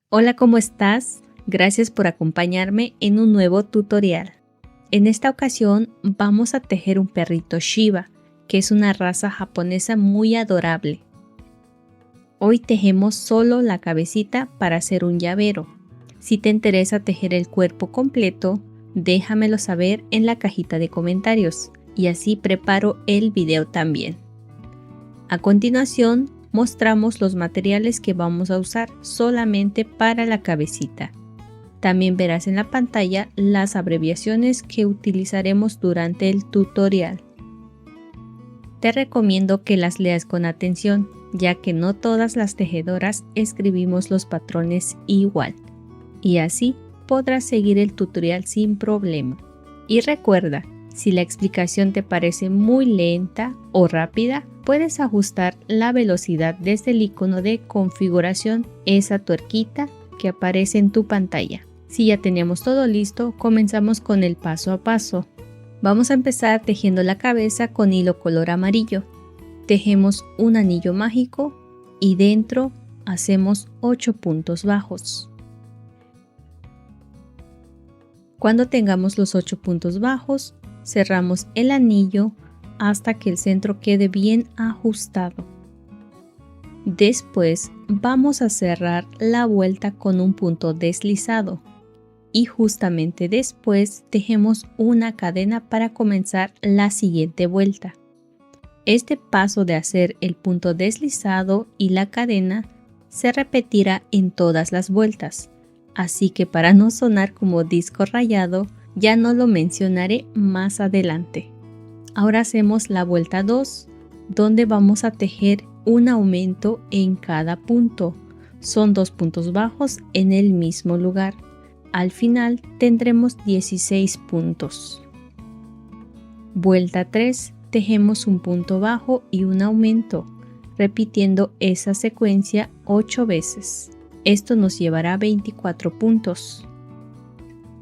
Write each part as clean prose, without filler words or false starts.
Hola, ¿cómo estás? Gracias por acompañarme en un nuevo tutorial. En esta ocasión vamos a tejer un perrito Shiba, que es una raza japonesa muy adorable. Hoy tejemos solo la cabecita para hacer un llavero. Si te interesa tejer el cuerpo completo, déjamelo saber en la cajita de comentarios y así preparo el video también. A continuación, mostramos los materiales que vamos a usar solamente para la cabecita. También verás en la pantalla las abreviaciones que utilizaremos durante el tutorial. Te recomiendo que las leas con atención, ya que no todas las tejedoras escribimos los patrones igual. Y así podrás seguir el tutorial sin problema. Y recuerda, si la explicación te parece muy lenta o rápida, puedes ajustar la velocidad desde el icono de configuración, esa tuerquita que aparece en tu pantalla. Si ya teníamos todo listo, comenzamos con el paso a paso. Vamos a empezar tejiendo la cabeza con hilo color amarillo. Tejemos un anillo mágico y dentro hacemos 8 puntos bajos. Cuando tengamos los 8 puntos bajos, cerramos el anillo hasta que el centro quede bien ajustado. Después vamos a cerrar la vuelta con un punto deslizado y justamente después tejemos una cadena para comenzar la siguiente vuelta. Este paso de hacer el punto deslizado y la cadena se repetirá en todas las vueltas, así que para no sonar como disco rayado, ya no lo mencionaré más adelante. Ahora hacemos la vuelta 2, donde vamos a tejer un aumento en cada punto. Son 2 puntos bajos en el mismo lugar. Al final tendremos 16 puntos. Vuelta 3, tejemos un punto bajo y un aumento, repitiendo esa secuencia 8 veces. Esto nos llevará a 24 puntos.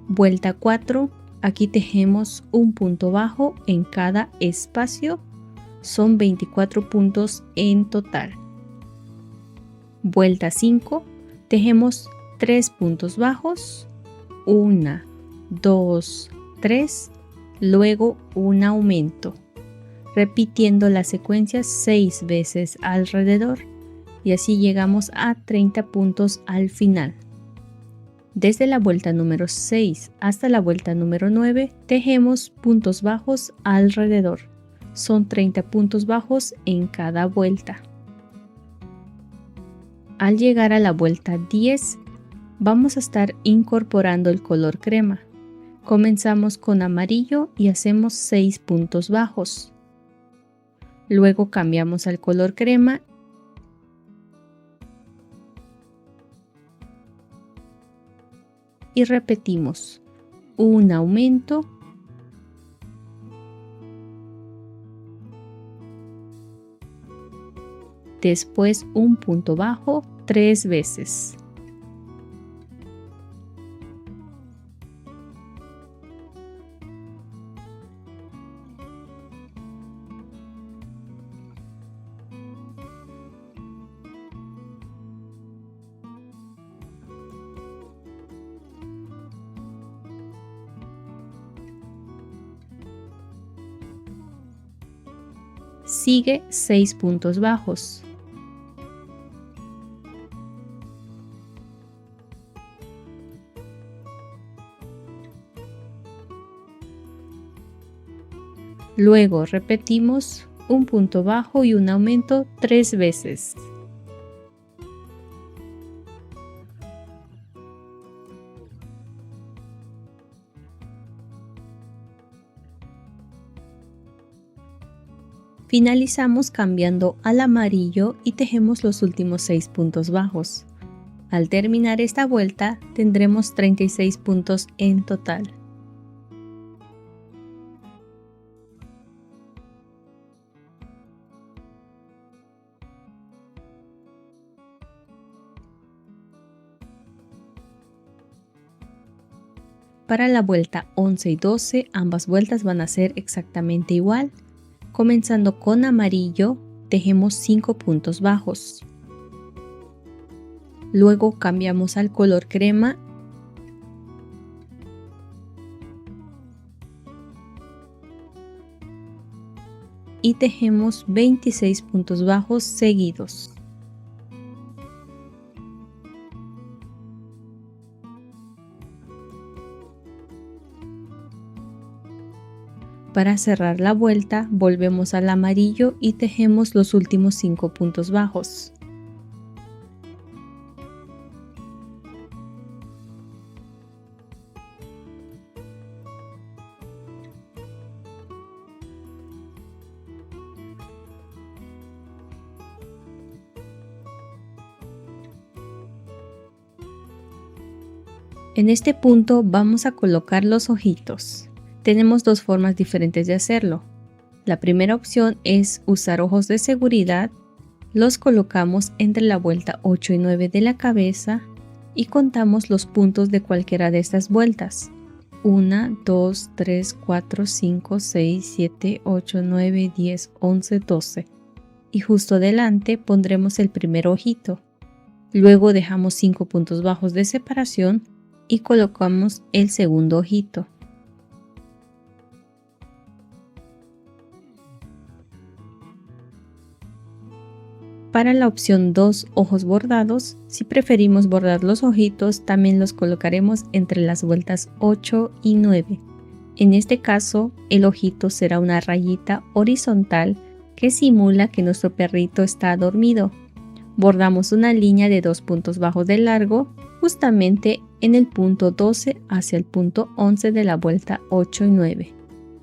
Vuelta 4, aquí tejemos un punto bajo en cada espacio, son 24 puntos en total. Vuelta 5, tejemos 3 puntos bajos, 1, 2, 3, luego un aumento, repitiendo la secuencia 6 veces alrededor y así llegamos a 30 puntos al final. Desde la vuelta número 6 hasta la vuelta número 9 tejemos puntos bajos alrededor. Son 30 puntos bajos en cada vuelta. Al llegar a la vuelta 10 vamos a estar incorporando el color crema. Comenzamos con amarillo y hacemos 6 puntos bajos. Luego cambiamos al color crema y repetimos un aumento, después un punto bajo 3 veces. Sigue 6 puntos bajos. Luego repetimos un punto bajo y un aumento 3 veces. Finalizamos cambiando al amarillo y tejemos los últimos 6 puntos bajos. Al terminar esta vuelta tendremos 36 puntos en total. Para la vuelta 11 y 12 ambas vueltas van a ser exactamente igual. Comenzando con amarillo, tejemos 5 puntos bajos. Luego cambiamos al color crema y tejemos 26 puntos bajos seguidos. Para cerrar la vuelta, volvemos al amarillo y tejemos los últimos 5 puntos bajos. En este punto vamos a colocar los ojitos. Tenemos dos formas diferentes de hacerlo. La primera opción es usar ojos de seguridad. Los colocamos entre la vuelta 8 y 9 de la cabeza y contamos los puntos de cualquiera de estas vueltas. 1, 2, 3, 4, 5, 6, 7, 8, 9, 10, 11, 12. Y justo delante pondremos el primer ojito. Luego dejamos 5 puntos bajos de separación y colocamos el segundo ojito. Para la opción 2 ojos bordados, si preferimos bordar los ojitos, también los colocaremos entre las vueltas 8 y 9. En este caso, el ojito será una rayita horizontal que simula que nuestro perrito está dormido. Bordamos una línea de 2 puntos bajos de largo, justamente en el punto 12 hacia el punto 11 de la vuelta 8 y 9.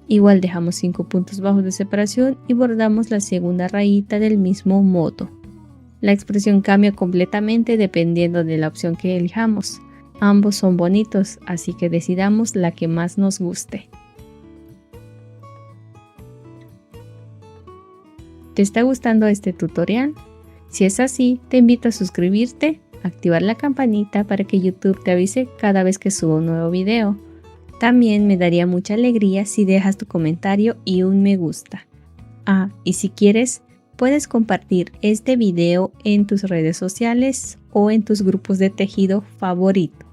Igual dejamos 5 puntos bajos de separación y bordamos la segunda rayita del mismo modo. La expresión cambia completamente dependiendo de la opción que elijamos. Ambos son bonitos, así que decidamos la que más nos guste. ¿Te está gustando este tutorial? Si es así, te invito a suscribirte, activar la campanita para que YouTube te avise cada vez que subo un nuevo video. También me daría mucha alegría si dejas tu comentario y un me gusta. Y si quieres, puedes compartir este video en tus redes sociales o en tus grupos de tejido favorito.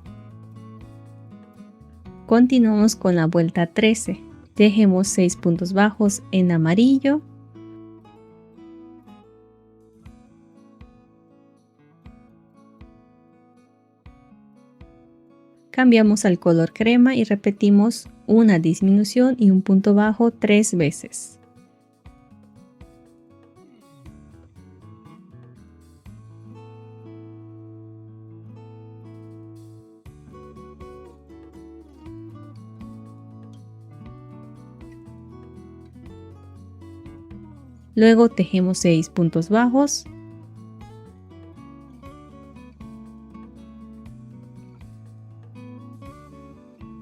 Continuamos con la vuelta 13. Tejemos 6 puntos bajos en amarillo. Cambiamos al color crema y repetimos una disminución y un punto bajo 3 veces. Luego tejemos 6 puntos bajos.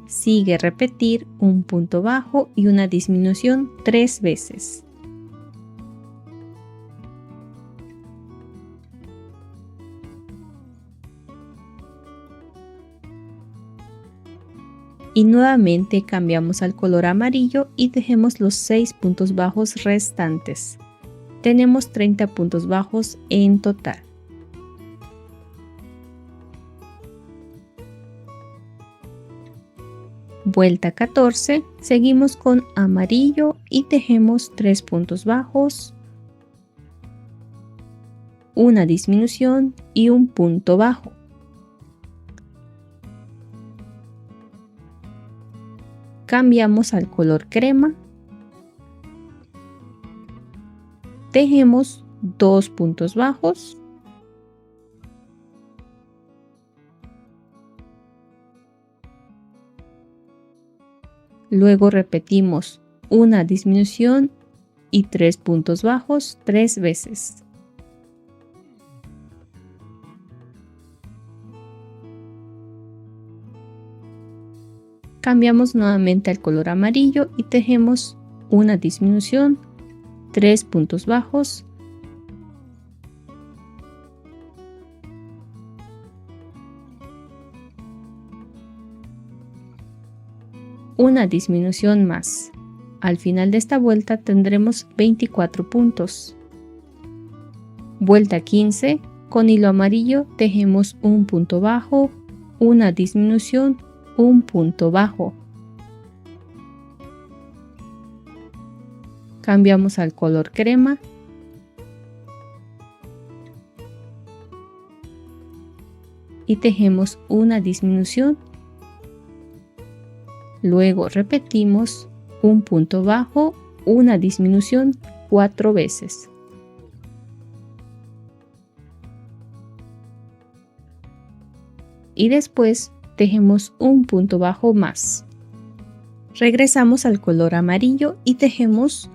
Sigue repetir un punto bajo y una disminución 3 veces. Y nuevamente cambiamos al color amarillo y tejemos los 6 puntos bajos restantes. Tenemos 30 puntos bajos en total. Vuelta 14, seguimos con amarillo y tejemos 3 puntos bajos, una disminución y un punto bajo. Cambiamos al color crema, tejemos 2 puntos bajos, luego repetimos una disminución y 3 puntos bajos 3 veces. Cambiamos nuevamente al color amarillo y tejemos una disminución, 3 puntos bajos, una disminución más. Al final de esta vuelta tendremos 24 puntos. Vuelta 15, Con hilo amarillo tejemos un punto bajo, una disminución, un punto bajo. Cambiamos al color crema y tejemos una disminución. Luego repetimos un punto bajo, una disminución 4 veces. Y después tejemos un punto bajo más. Regresamos al color amarillo y tejemos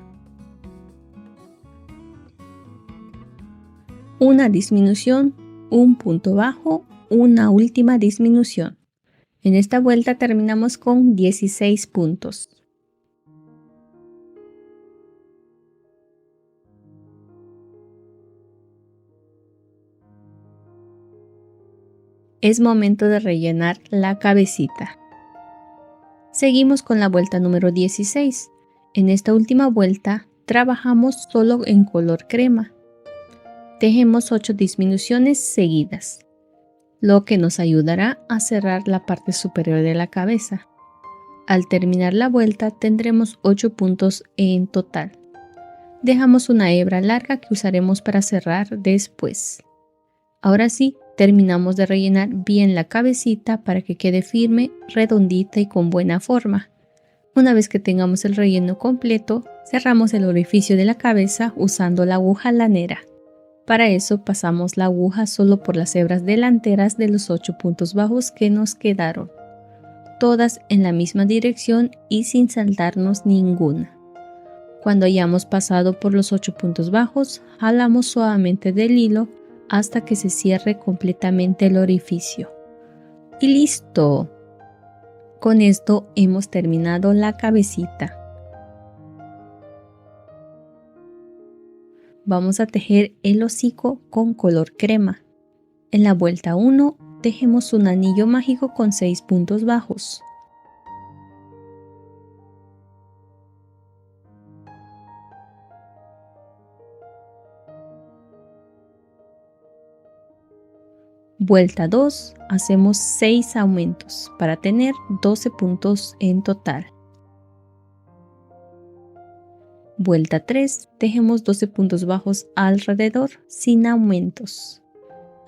una disminución, un punto bajo, una última disminución. En esta vuelta terminamos con 16 puntos. Es momento de rellenar la cabecita. Seguimos con la vuelta número 16. En esta última vuelta trabajamos solo en color crema. Tejemos 8 disminuciones seguidas, lo que nos ayudará a cerrar la parte superior de la cabeza. Al terminar la vuelta tendremos 8 puntos en total. Dejamos una hebra larga que usaremos para cerrar después. Ahora sí, terminamos de rellenar bien la cabecita para que quede firme, redondita y con buena forma. Una vez que tengamos el relleno completo, cerramos el orificio de la cabeza usando la aguja lanera. Para eso pasamos la aguja solo por las hebras delanteras de los 8 puntos bajos que nos quedaron, todas en la misma dirección y sin saltarnos ninguna. Cuando hayamos pasado por los 8 puntos bajos, jalamos suavemente del hilo hasta que se cierre completamente el orificio. Y listo. Con esto hemos terminado la cabecita. Vamos a tejer el hocico con color crema. En la vuelta 1 tejemos un anillo mágico con 6 puntos bajos. Vuelta 2, hacemos 6 aumentos para tener 12 puntos en total. Vuelta 3, tejemos 12 puntos bajos alrededor sin aumentos.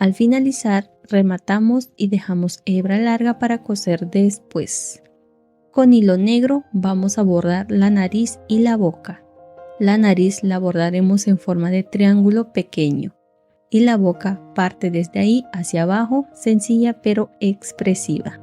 Al finalizar, rematamos y dejamos hebra larga para coser después. Con hilo negro vamos a bordar la nariz y la boca. La nariz la bordaremos en forma de triángulo pequeño. Y la boca parte desde ahí hacia abajo, sencilla pero expresiva.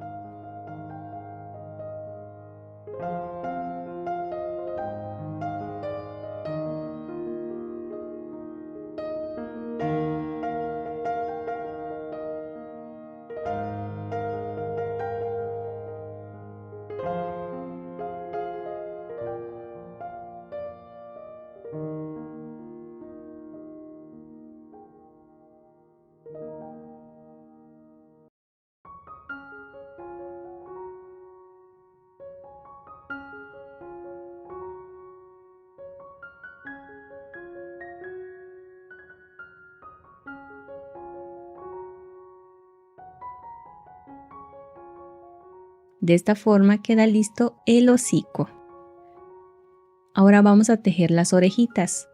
De esta forma queda listo el hocico. Ahora vamos a tejer las orejitas.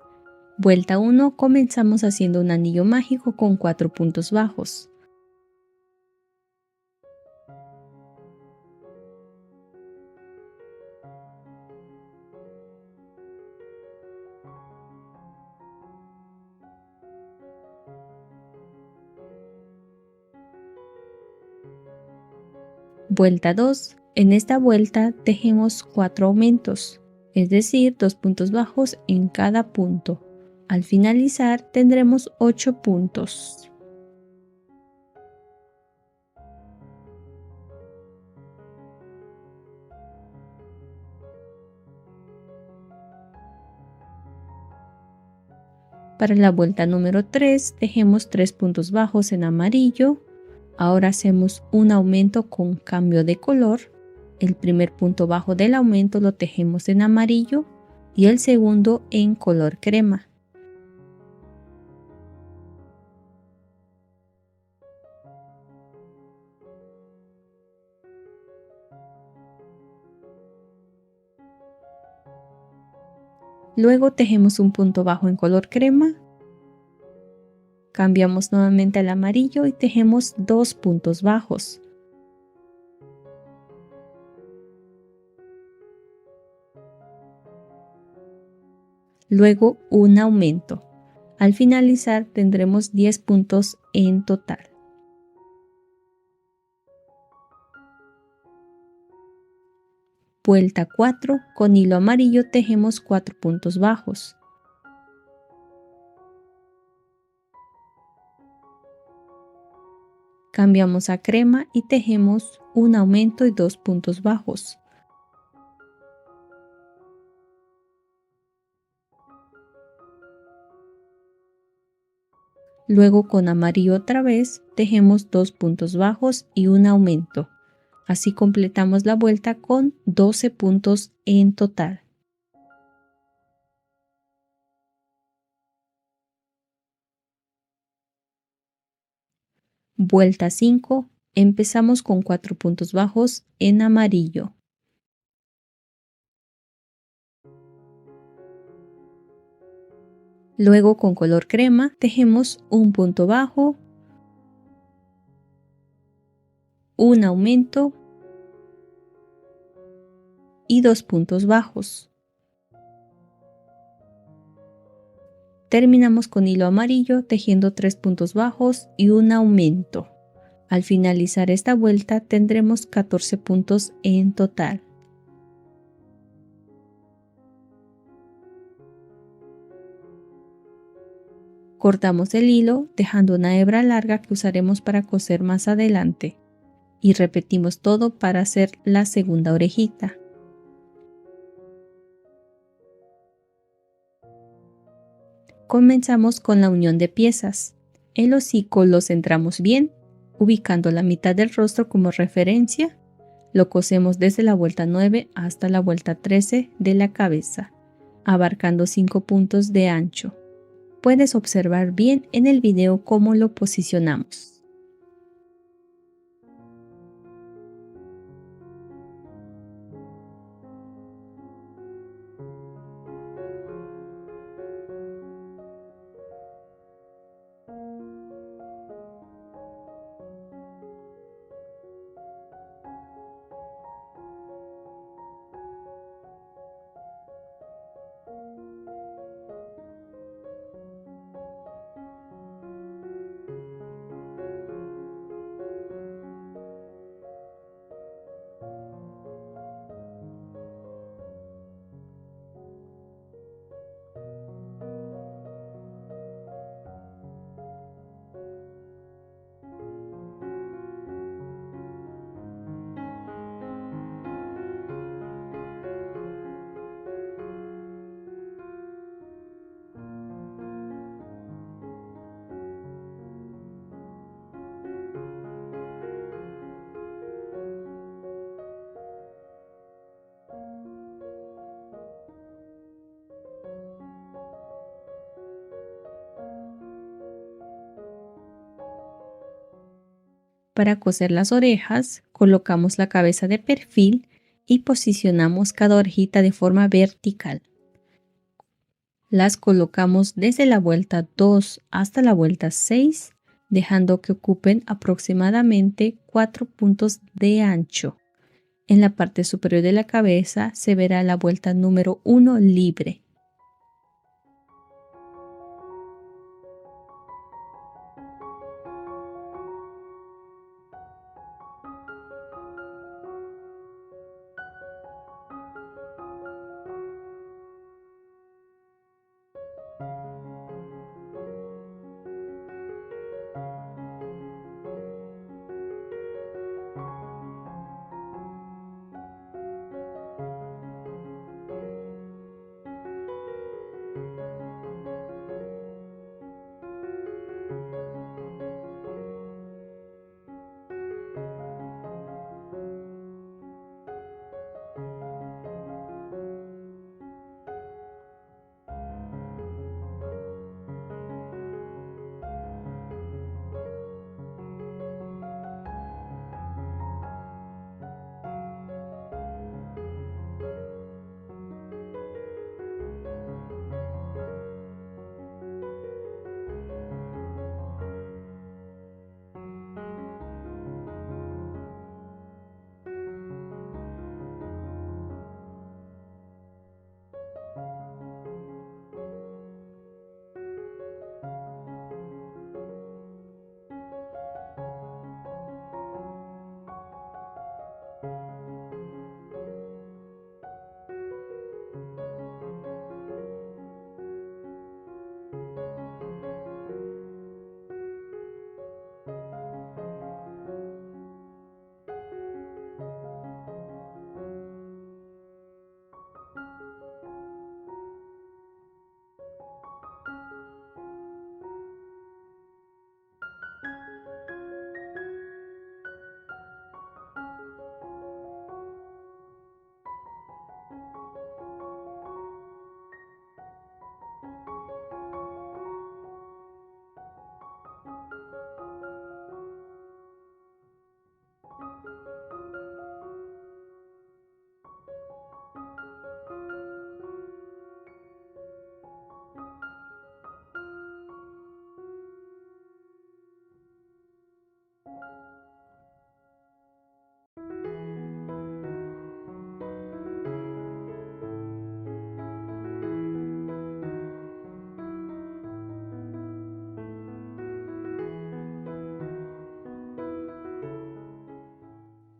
Vuelta 1, comenzamos haciendo un anillo mágico con 4 puntos bajos. Vuelta 2, en esta vuelta tejemos 4 aumentos, es decir, 2 puntos bajos en cada punto. Al finalizar tendremos 8 puntos. Para la vuelta número 3 tejemos 3 puntos bajos en amarillo. Ahora hacemos un aumento con cambio de color. El primer punto bajo del aumento lo tejemos en amarillo y el segundo en color crema. Luego tejemos un punto bajo en color crema. Cambiamos nuevamente al amarillo y tejemos 2 puntos bajos. Luego un aumento. Al finalizar tendremos 10 puntos en total. Vuelta 4, con hilo amarillo tejemos 4 puntos bajos. Cambiamos a crema y tejemos un aumento y 2 puntos bajos. Luego con amarillo otra vez tejemos 2 puntos bajos y un aumento. Así completamos la vuelta con 12 puntos en total. Vuelta 5, empezamos con 4 puntos bajos en amarillo. Luego con color crema tejemos un punto bajo, un aumento y 2 puntos bajos. Terminamos con hilo amarillo tejiendo 3 puntos bajos y un aumento. Al finalizar esta vuelta tendremos 14 puntos en total. Cortamos el hilo dejando una hebra larga que usaremos para coser más adelante. Y repetimos todo para hacer la segunda orejita. Comenzamos con la unión de piezas. El hocico lo centramos bien, ubicando la mitad del rostro como referencia. Lo cosemos desde la vuelta 9 hasta la vuelta 13 de la cabeza, abarcando 5 puntos de ancho. Puedes observar bien en el video cómo lo posicionamos. Para coser las orejas, colocamos la cabeza de perfil y posicionamos cada orejita de forma vertical. Las colocamos desde la vuelta 2 hasta la vuelta 6, dejando que ocupen aproximadamente 4 puntos de ancho. En la parte superior de la cabeza se verá la vuelta número 1 libre.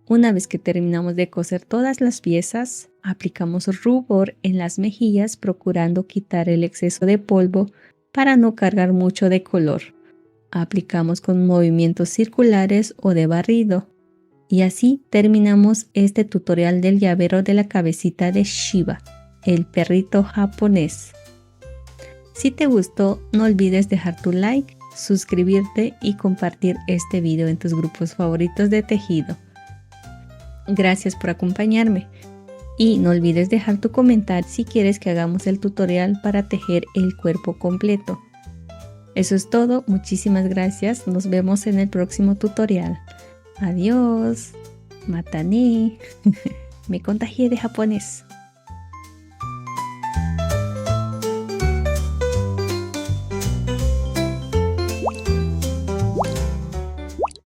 Una vez que terminamos de coser todas las piezas, aplicamos rubor en las mejillas procurando quitar el exceso de polvo para no cargar mucho de color. Aplicamos con movimientos circulares o de barrido. Y así terminamos este tutorial del llavero de la cabecita de Shiba, el perrito japonés. Si te gustó, no olvides dejar tu like, suscribirte y compartir este video en tus grupos favoritos de tejido. Gracias por acompañarme y no olvides dejar tu comentario si quieres que hagamos el tutorial para tejer el cuerpo completo. Eso es todo, muchísimas gracias, nos vemos en el próximo tutorial. Adiós, matane, me contagié de japonés.